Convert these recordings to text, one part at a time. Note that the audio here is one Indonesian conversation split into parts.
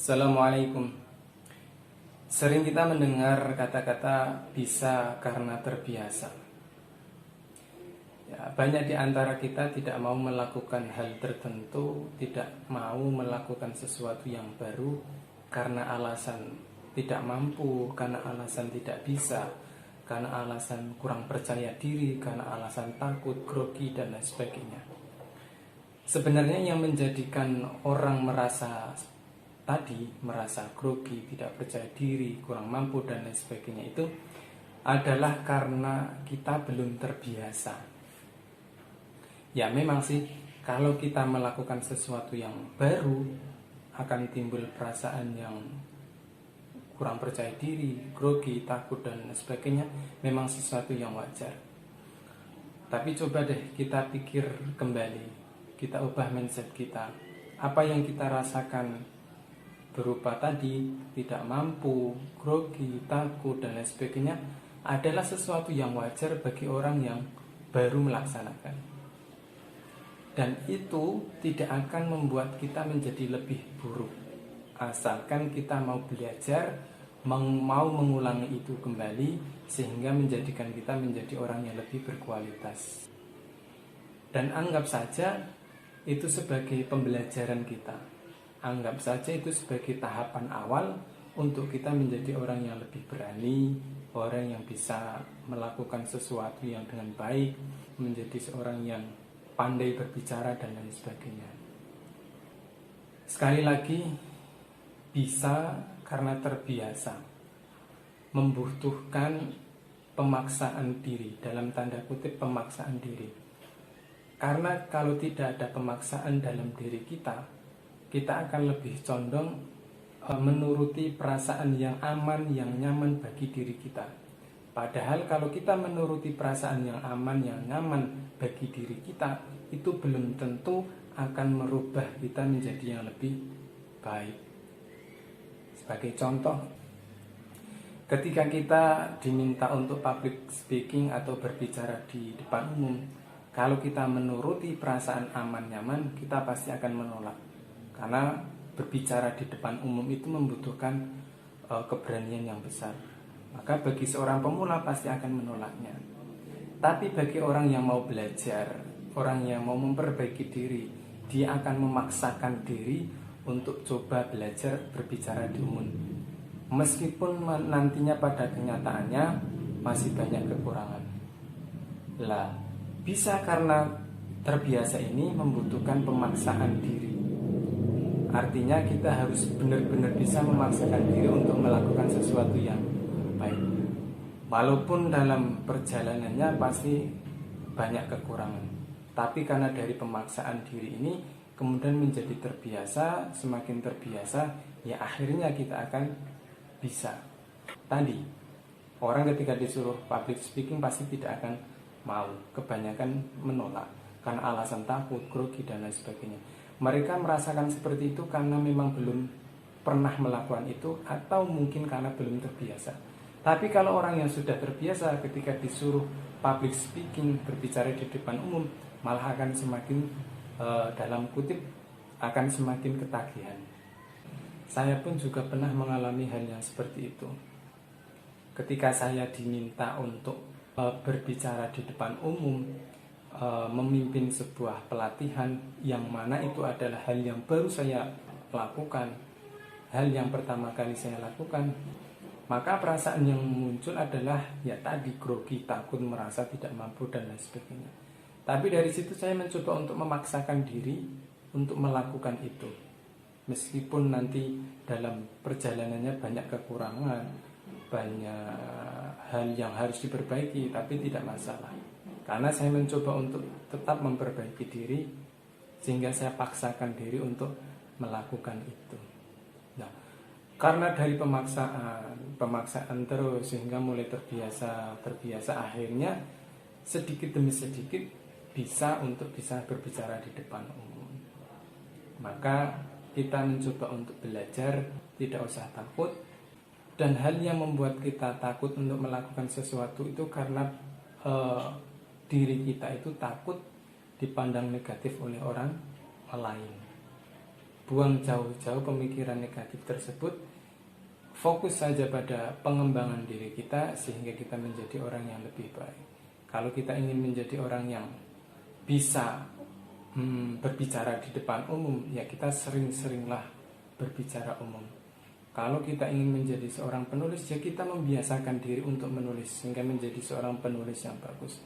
Assalamualaikum. Sering kita mendengar kata-kata bisa karena terbiasa. Ya, banyak di antara kita tidak mau melakukan hal tertentu, tidak mau melakukan sesuatu yang baru karena alasan tidak mampu, karena alasan tidak bisa, karena alasan kurang percaya diri, karena alasan takut, grogi, dan lain sebagainya. Sebenarnya yang menjadikan orang merasa grogi, tidak percaya diri, kurang mampu, dan lain sebagainya itu adalah karena kita belum terbiasa. Ya memang sih, kalau kita melakukan sesuatu yang baru akan timbul perasaan yang kurang percaya diri, grogi, takut, dan lain sebagainya. Memang sesuatu yang wajar. Tapi coba deh kita pikir kembali, kita ubah mindset kita. Apa yang kita rasakan berupa tadi tidak mampu, grogi, takut, dan lain sebagainya adalah sesuatu yang wajar bagi orang yang baru melaksanakan. Dan itu tidak akan membuat kita menjadi lebih buruk, asalkan kita mau belajar, mau mengulangi itu kembali, sehingga menjadikan kita menjadi orang yang lebih berkualitas. Dan anggap saja itu sebagai pembelajaran kita. Anggap saja itu sebagai tahapan awal untuk kita menjadi orang yang lebih berani, orang yang bisa melakukan sesuatu yang dengan baik, menjadi seorang yang pandai berbicara, dan lain sebagainya. Sekali lagi, bisa karena terbiasa, membutuhkan pemaksaan diri, dalam tanda kutip pemaksaan diri. Karena kalau tidak ada pemaksaan dalam diri kita akan lebih condong menuruti perasaan yang aman, yang nyaman bagi diri kita. Padahal kalau kita menuruti perasaan yang aman, yang nyaman bagi diri kita, itu belum tentu akan merubah kita menjadi yang lebih baik. Sebagai contoh, ketika kita diminta untuk public speaking atau berbicara di depan umum, kalau kita menuruti perasaan aman, nyaman, kita pasti akan menolak. Karena berbicara di depan umum itu membutuhkan keberanian yang besar. Maka bagi seorang pemula pasti akan menolaknya. Tapi bagi orang yang mau belajar, orang yang mau memperbaiki diri, dia akan memaksakan diri untuk coba belajar berbicara di umum. Meskipun nantinya pada kenyataannya masih banyak kekurangan. Lah, bisa karena terbiasa ini membutuhkan pemaksaan diri. Artinya kita harus benar-benar bisa memaksakan diri untuk melakukan sesuatu yang baik. Walaupun dalam perjalanannya pasti banyak kekurangan, tapi karena dari pemaksaan diri ini kemudian menjadi terbiasa, semakin terbiasa, ya akhirnya kita akan bisa. Tadi, orang ketika disuruh public speaking pasti tidak akan mau, kebanyakan menolak karena alasan takut, grogi, dan lain sebagainya. Mereka merasakan seperti itu karena memang belum pernah melakukan itu, atau mungkin karena belum terbiasa. Tapi kalau orang yang sudah terbiasa ketika disuruh public speaking, berbicara di depan umum, malah akan semakin dalam kutip akan semakin ketagihan. Saya pun juga pernah mengalami hal yang seperti itu. Ketika saya diminta untuk berbicara di depan umum, memimpin sebuah pelatihan yang mana itu adalah hal yang baru saya lakukan, hal yang pertama kali saya lakukan, maka perasaan yang muncul adalah ya tadi, grogi, takut, merasa tidak mampu, dan lain sebagainya. Tapi dari situ saya mencoba untuk memaksakan diri untuk melakukan itu, meskipun nanti dalam perjalanannya banyak kekurangan, banyak hal yang harus diperbaiki, tapi tidak masalah. Karena saya mencoba untuk tetap memperbaiki diri, sehingga saya paksakan diri untuk melakukan itu. Nah, karena dari pemaksaan terus, sehingga mulai terbiasa, akhirnya sedikit demi sedikit bisa berbicara di depan umum. Maka kita mencoba untuk belajar, tidak usah takut. Dan hal yang membuat kita takut untuk melakukan sesuatu itu karena diri kita itu takut dipandang negatif oleh orang lain. buang jauh-jauh pemikiran negatif tersebut, fokus saja pada pengembangan diri kita sehingga kita menjadi orang yang lebih baik. Kalau kita ingin menjadi orang yang bisa berbicara di depan umum, ya kita sering-seringlah berbicara umum. Kalau kita ingin menjadi seorang penulis, ya kita membiasakan diri untuk menulis sehingga menjadi seorang penulis yang bagus.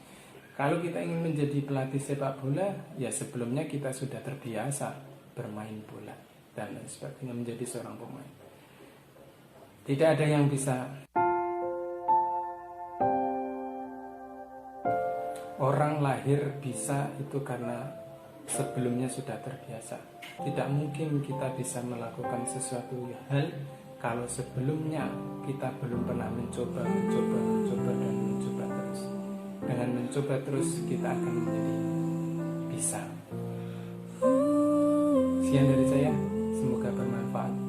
Kalau kita ingin menjadi pelatih sepak bola, ya sebelumnya kita sudah terbiasa bermain bola dan lain sebagainya, menjadi seorang pemain. Tidak ada yang bisa. Orang lahir bisa itu karena sebelumnya sudah terbiasa. Tidak mungkin kita bisa melakukan sesuatu hal kalau sebelumnya kita belum pernah mencoba dan mencoba terus. Dengan mencoba terus kita akan menjadi bisa. Sekian dari saya, semoga bermanfaat.